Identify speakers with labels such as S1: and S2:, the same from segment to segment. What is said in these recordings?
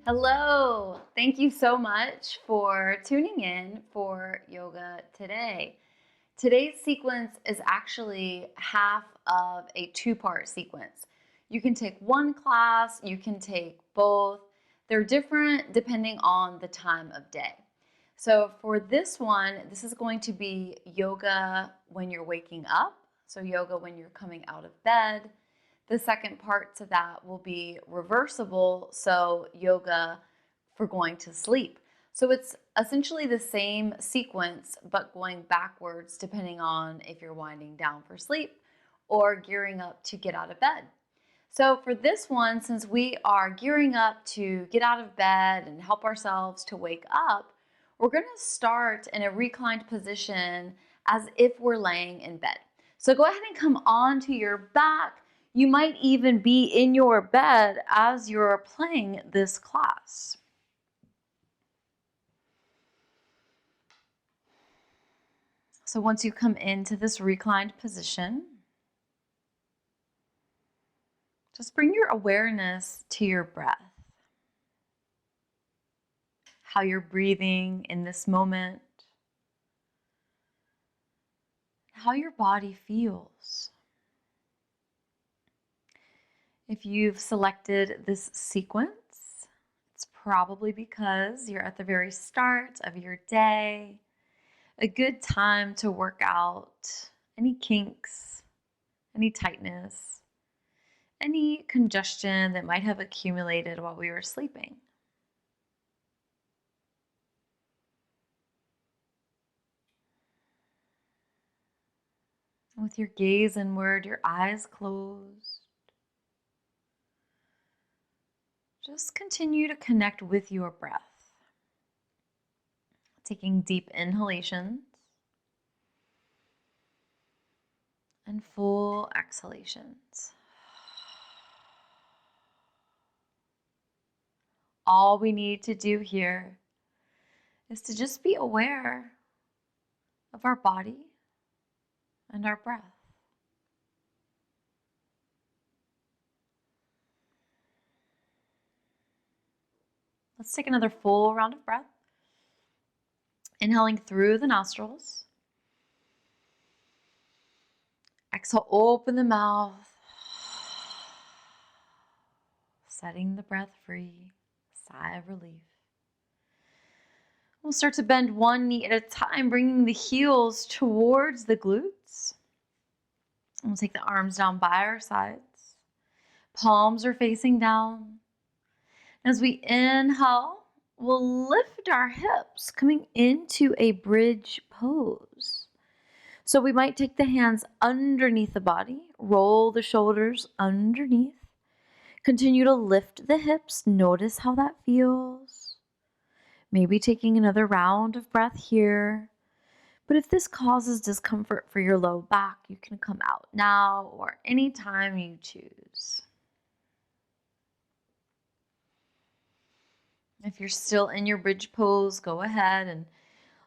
S1: Hello, thank you so much for tuning in for yoga today. Today's sequence is actually half of a two-part sequence. You can take one class, you can take both. They're different depending on the time of day. So for this one, this is going to be yoga when you're waking up, so yoga when you're coming out of bed. The second part to that will be reversible, so yoga for going to sleep. So it's essentially the same sequence, but going backwards depending on if you're winding down for sleep or gearing up to get out of bed. So for this one, since we are gearing up to get out of bed and help ourselves to wake up, we're going to start in a reclined position as if we're laying in bed. So go ahead and come onto your back. You might even be in your bed as you're playing this class. So once you come into this reclined position, just bring your awareness to your breath. How you're breathing in this moment. How your body feels. If you've selected this sequence, it's probably because you're at the very start of your day. A good time to work out any kinks, any tightness, any congestion that might have accumulated while we were sleeping. With your gaze inward, your eyes closed, just continue to connect with your breath. Taking deep inhalations and full exhalations. All we need to do here is to just be aware of our body and our breath. Let's take another full round of breath. Inhaling through the nostrils. Exhale, open the mouth. Setting the breath free. Sigh of relief. We'll start to bend one knee at a time, bringing the heels towards the glutes. We'll take the arms down by our sides. Palms are facing down. As we inhale, we'll lift our hips, coming into a bridge pose. So we might take the hands underneath the body, roll the shoulders underneath. Continue to lift the hips. Notice how that feels. Maybe taking another round of breath here. But if this causes discomfort for your low back, you can come out now or anytime you choose. If you're still in your bridge pose, go ahead and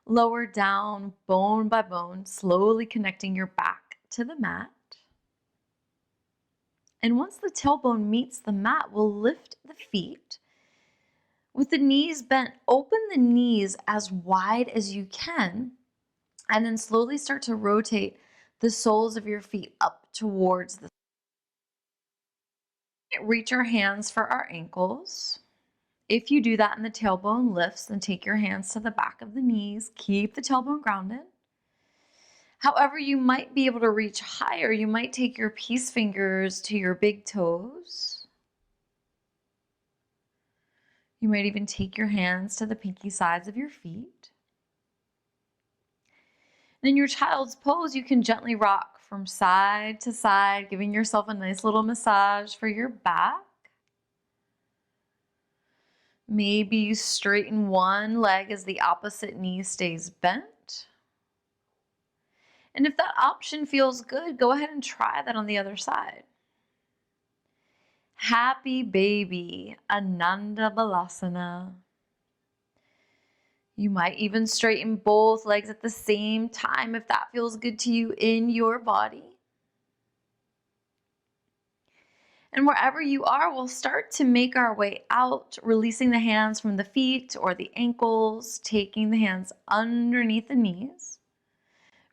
S1: lower down bone by bone, slowly connecting your back to the mat. And once the tailbone meets the mat, we'll lift the feet. With the knees bent, open the knees as wide as you can, and then slowly start to rotate the soles of your feet up towards the side. Reach our hands for our ankles. If you do that and the tailbone lifts, then take your hands to the back of the knees. Keep the tailbone grounded. However, you might be able to reach higher. You might take your peace fingers to your big toes. You might even take your hands to the pinky sides of your feet. And in your child's pose, you can gently rock from side to side, giving yourself a nice little massage for your back. Maybe you straighten one leg as the opposite knee stays bent. And if that option feels good, go ahead and try that on the other side. Happy baby, Ananda Balasana. You might even straighten both legs at the same time if that feels good to you in your body. And wherever you are, we'll start to make our way out, releasing the hands from the feet or the ankles, taking the hands underneath the knees.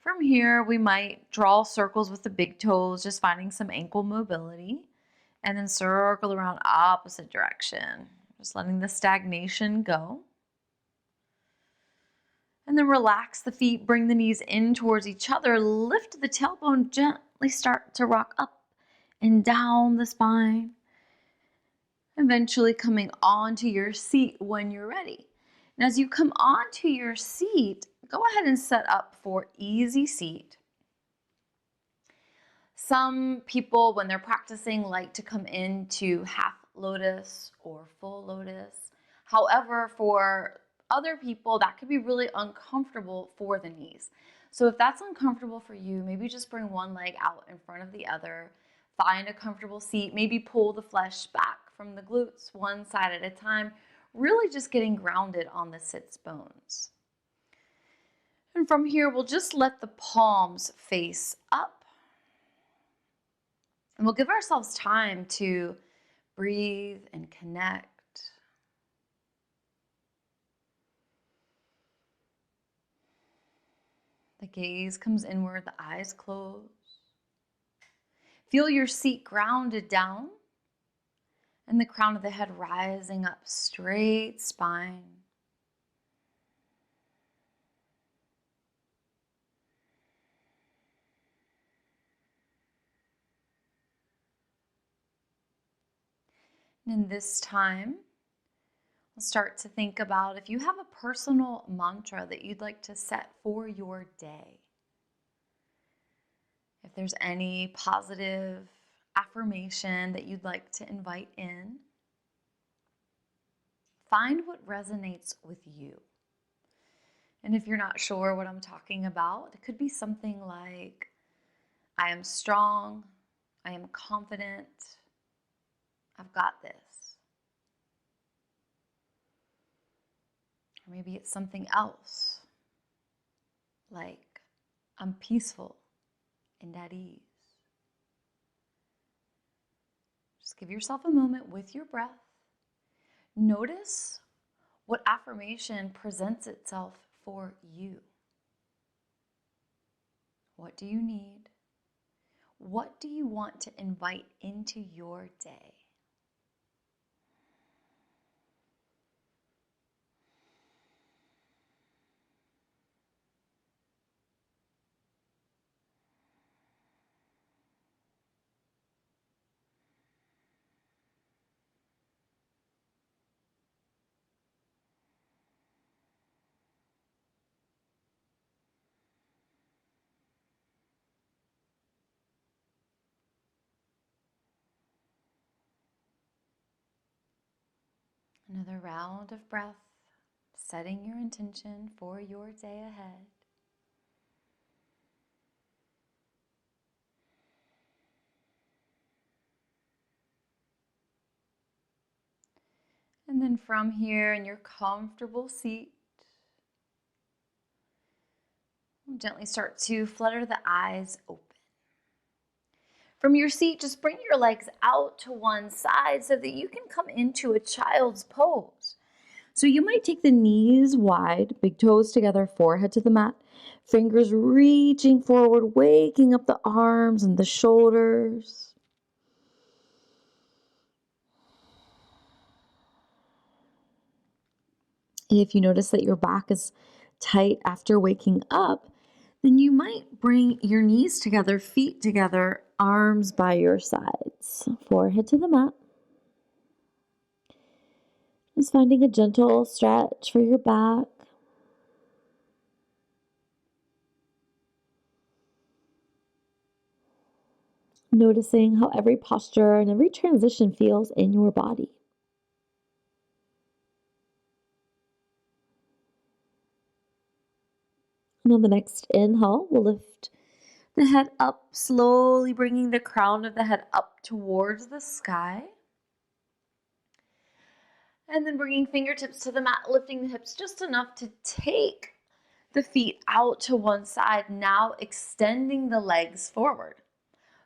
S1: From here, we might draw circles with the big toes, just finding some ankle mobility, and then circle around opposite direction, just letting the stagnation go. And then relax the feet, bring the knees in towards each other, lift the tailbone, gently start to rock up and down the spine, eventually coming onto your seat when you're ready. And as you come onto your seat, go ahead and set up for easy seat. Some people, when they're practicing, like to come into half lotus or full lotus. However, for other people, that could be really uncomfortable for the knees. So if that's uncomfortable for you, maybe just bring one leg out in front of the other. Find a comfortable seat. Maybe pull the flesh back from the glutes one side at a time. Really just getting grounded on the sits bones. And from here, we'll just let the palms face up. And we'll give ourselves time to breathe and connect. The gaze comes inward, the eyes close. Feel your seat grounded down and the crown of the head rising up, straight spine. And in this time, we'll start to think about if you have a personal mantra that you'd like to set for your day. If there's any positive affirmation that you'd like to invite in, find what resonates with you. And if you're not sure what I'm talking about, it could be something like, I am strong, I am confident, I've got this. Or maybe it's something else, like, I'm peaceful and at ease. Just give yourself a moment with your breath. Notice what affirmation presents itself for you. What do you need? What do you want to invite into your day? Another round of breath, setting your intention for your day ahead. And then from here in your comfortable seat, gently start to flutter the eyes open. From your seat, just bring your legs out to one side so that you can come into a child's pose. So you might take the knees wide, big toes together, forehead to the mat, fingers reaching forward, waking up the arms and the shoulders. If you notice that your back is tight after waking up, then you might bring your knees together, feet together, arms by your sides, forehead to the mat. Just finding a gentle stretch for your back. Noticing how every posture and every transition feels in your body. And on the next inhale, we'll lift the head up, slowly bringing the crown of the head up towards the sky. And then bringing fingertips to the mat, lifting the hips just enough to take the feet out to one side, now extending the legs forward.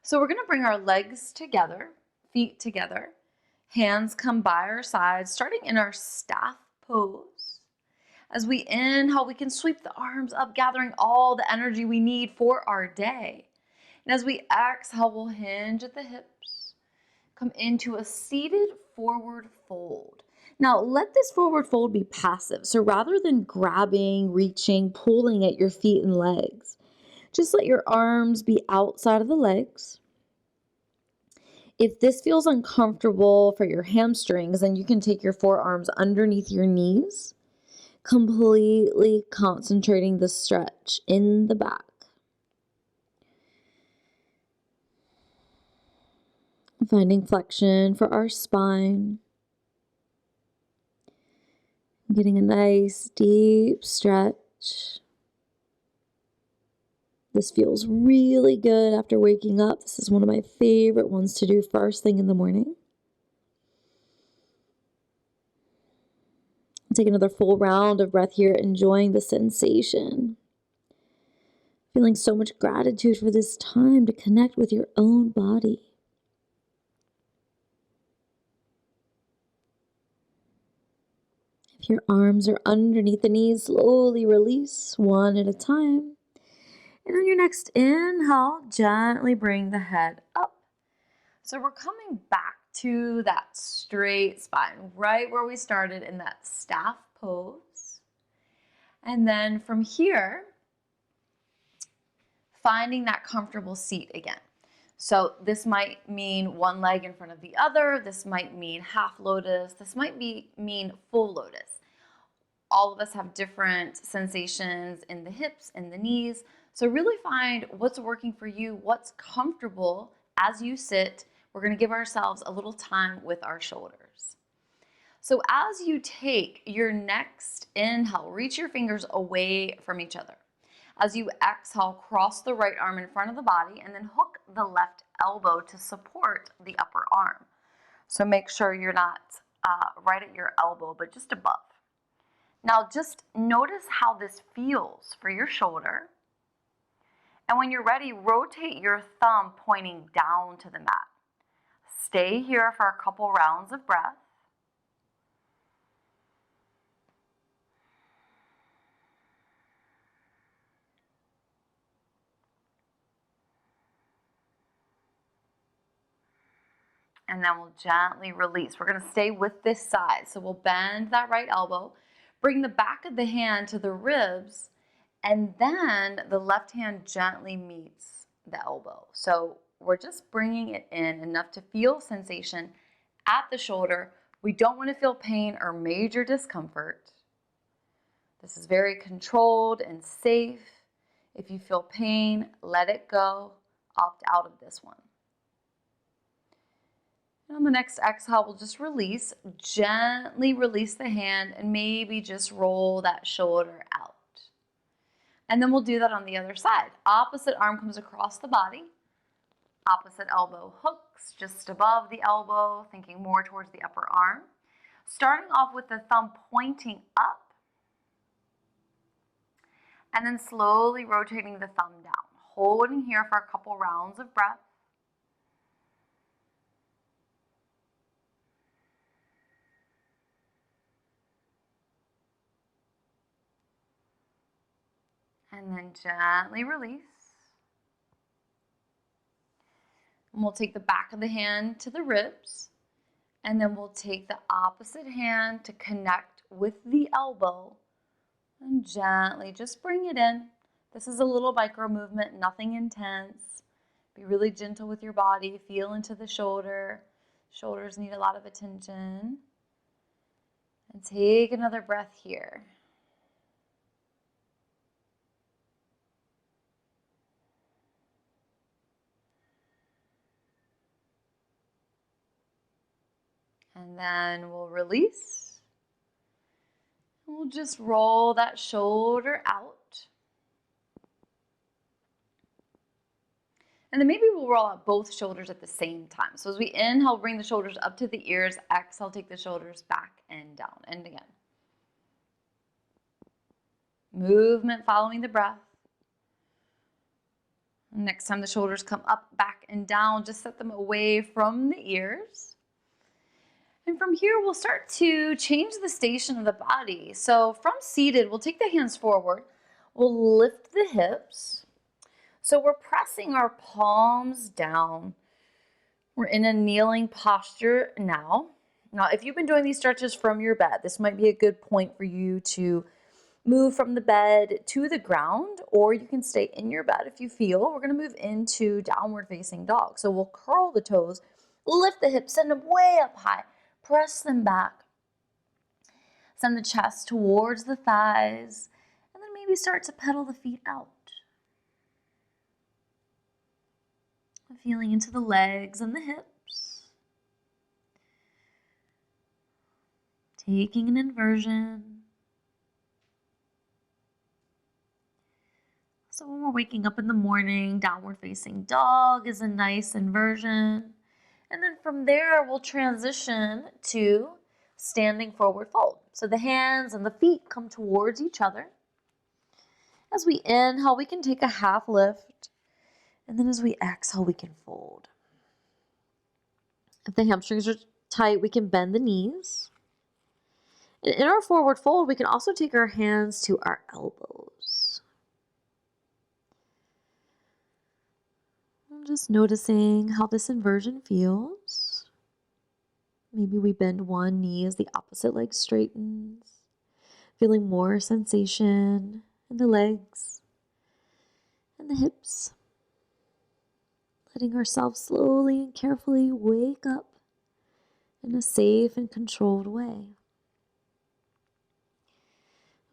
S1: So we're going to bring our legs together, feet together. Hands come by our sides, starting in our staff pose. As we inhale, we can sweep the arms up, gathering all the energy we need for our day. And as we exhale, we'll hinge at the hips, come into a seated forward fold. Now, let this forward fold be passive. So rather than grabbing, reaching, pulling at your feet and legs, just let your arms be outside of the legs. If this feels uncomfortable for your hamstrings, then you can take your forearms underneath your knees, completely concentrating the stretch in the back. Finding flexion for our spine. Getting a nice deep stretch. This feels really good after waking up. This is one of my favorite ones to do first thing in the morning. Take another full round of breath here, enjoying the sensation. Feeling so much gratitude for this time to connect with your own body. If your arms are underneath the knees, slowly release one at a time. And on your next inhale, gently bring the head up. So we're coming back to that straight spine, right where we started in that staff pose. And then from here, finding that comfortable seat again. So this might mean one leg in front of the other. This might mean half lotus. This might mean full lotus. All of us have different sensations in the hips and the knees. So really find what's working for you, what's comfortable as you sit. We're going to give ourselves a little time with our shoulders. So as you take your next inhale, reach your fingers away from each other. As you exhale, cross the right arm in front of the body and then hook the left elbow to support the upper arm. So make sure you're not right at your elbow, but just above. Now just notice how this feels for your shoulder. And when you're ready, rotate your thumb pointing down to the mat. Stay here for a couple rounds of breath. And then we'll gently release. We're going to stay with this side. So we'll bend that right elbow, bring the back of the hand to the ribs, and then the left hand gently meets the elbow. So we're just bringing it in enough to feel sensation at the shoulder. We don't want to feel pain or major discomfort. This is very controlled and safe. If you feel pain, let it go. Opt out of this one. And on the next exhale, we'll just release, gently release the hand and maybe just roll that shoulder out. And then we'll do that on the other side. Opposite arm comes across the body. Opposite elbow hooks just above the elbow, thinking more towards the upper arm. Starting off with the thumb pointing up. And then slowly rotating the thumb down. Holding here for a couple rounds of breath. And then gently release. And we'll take the back of the hand to the ribs. And then we'll take the opposite hand to connect with the elbow. And gently just bring it in. This is a little micro movement, nothing intense. Be really gentle with your body. Feel into the shoulder. Shoulders need a lot of attention. And take another breath here. And then we'll release. We'll just roll that shoulder out. And then maybe we'll roll out both shoulders at the same time. So as we inhale, bring the shoulders up to the ears. Exhale, take the shoulders back and down. And again. Movement following the breath. Next time the shoulders come up, back, and down, just set them away from the ears. And from here, we'll start to change the station of the body. So from seated, we'll take the hands forward. We'll lift the hips. So we're pressing our palms down. We're in a kneeling posture now. Now, if you've been doing these stretches from your bed, this might be a good point for you to move from the bed to the ground, or you can stay in your bed if you feel. We're going to move into downward facing dog. So we'll curl the toes, lift the hips, send them way up high, press them back. Send the chest towards the thighs, and then maybe start to pedal the feet out. Feeling into the legs and the hips. Taking an inversion. So when we're waking up in the morning, downward facing dog is a nice inversion. And then from there, we'll transition to standing forward fold. So the hands and the feet come towards each other. As we inhale, we can take a half lift. And then as we exhale, we can fold. If the hamstrings are tight, we can bend the knees. And in our forward fold, we can also take our hands to our elbows. I'm just noticing how this inversion feels. Maybe we bend one knee as the opposite leg straightens, feeling more sensation in the legs and the hips. Letting ourselves slowly and carefully wake up in a safe and controlled way.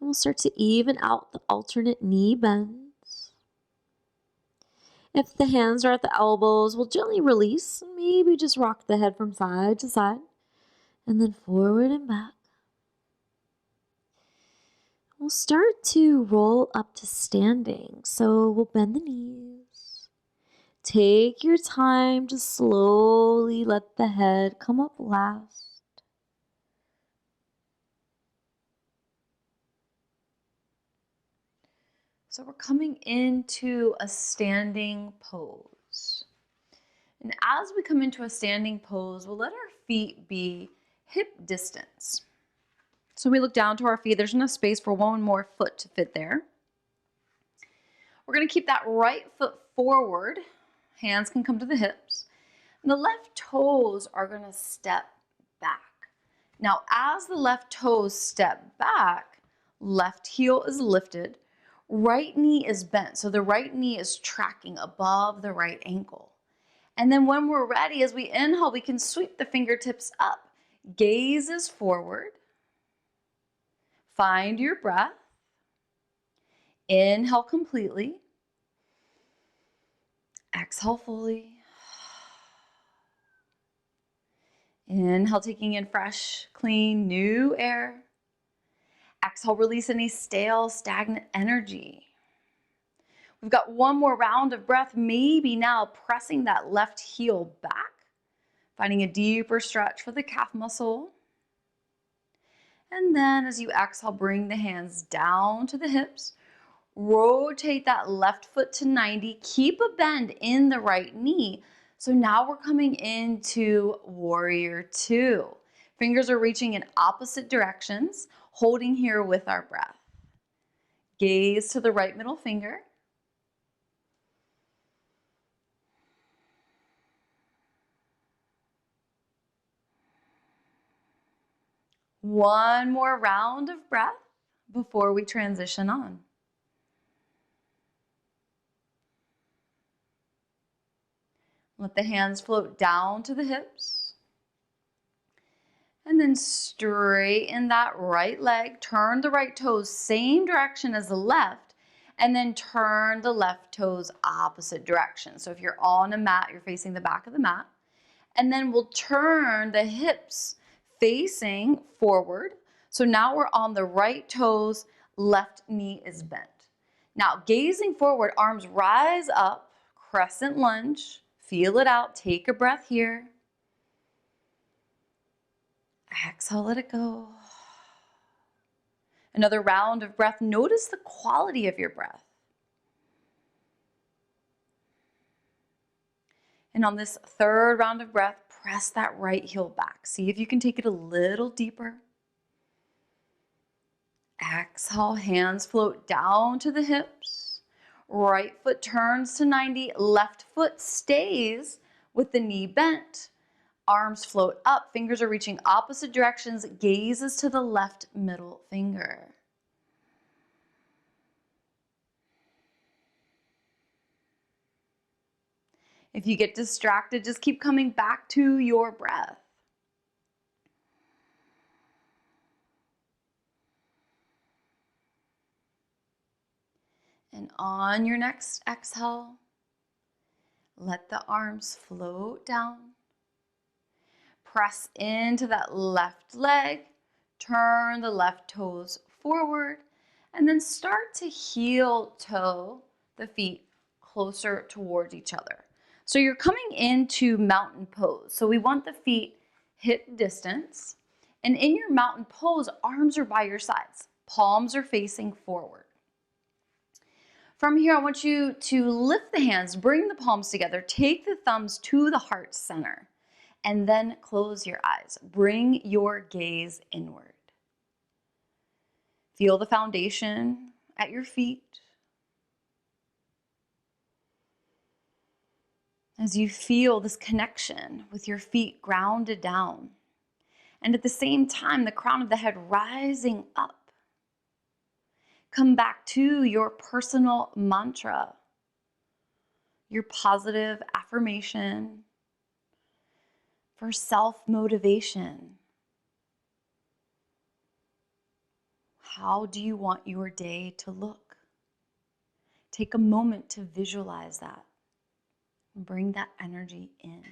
S1: And we'll start to even out the alternate knee bends. If the hands are at the elbows, we'll gently release. Maybe just rock the head from side to side. And then forward and back. We'll start to roll up to standing. So we'll bend the knees. Take your time to slowly let the head come up last. So we're coming into a standing pose. And as we come into a standing pose, we'll let our feet be hip distance. So we look down to our feet. There's enough space for one more foot to fit there. We're going to keep that right foot forward. Hands can come to the hips. And the left toes are going to step back. Now, as the left toes step back, left heel is lifted, right knee is bent. So the right knee is tracking above the right ankle. And then when we're ready, as we inhale, we can sweep the fingertips up. Gaze is forward. Find your breath. Inhale completely. Exhale fully. Inhale, taking in fresh, clean, new air. Exhale, release any stale, stagnant energy. We've got one more round of breath, maybe now pressing that left heel back, finding a deeper stretch for the calf muscle. And then as you exhale, bring the hands down to the hips. Rotate that left foot to 90. Keep a bend in the right knee. So now we're coming into warrior two. Fingers are reaching in opposite directions, holding here with our breath. Gaze to the right middle finger. One more round of breath before we transition on. Let the hands float down to the hips. And then straighten that right leg. Turn the right toes same direction as the left. And then turn the left toes opposite direction. So if you're on a mat, you're facing the back of the mat. And then we'll turn the hips facing forward. So now we're on the right toes, left knee is bent. Now gazing forward, arms rise up, crescent lunge. Feel it out. Take a breath here. Exhale, let it go. Another round of breath. Notice the quality of your breath. And on this third round of breath, press that right heel back. See if you can take it a little deeper. Exhale, hands float down to the hips. Right foot turns to 90, left foot stays with the knee bent. Arms float up, fingers are reaching opposite directions, gaze is to the left middle finger. If you get distracted, just keep coming back to your breath. And on your next exhale, let the arms float down. Press into that left leg, turn the left toes forward, and then start to heel toe the feet closer towards each other. So you're coming into mountain pose. So we want the feet hip distance. And in your mountain pose, arms are by your sides. Palms are facing forward. From here, I want you to lift the hands, bring the palms together, take the thumbs to the heart center, and then close your eyes. Bring your gaze inward. Feel the foundation at your feet. As you feel this connection with your feet grounded down, and at the same time, the crown of the head rising up. Come back to your personal mantra, your positive affirmation for self-motivation. How do you want your day to look? Take a moment to visualize that and bring that energy in.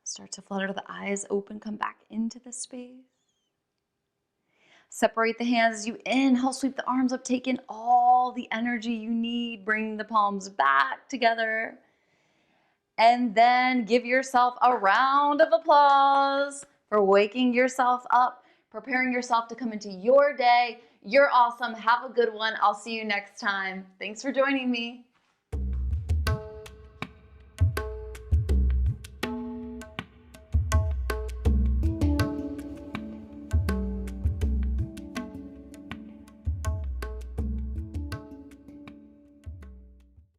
S1: Start to flutter the eyes open, come back into the space. Separate the hands as you inhale, sweep the arms up, take in all the energy you need. Bring the palms back together. And then give yourself a round of applause for waking yourself up, preparing yourself to come into your day. You're awesome. Have a good one. I'll see you next time. Thanks for joining me.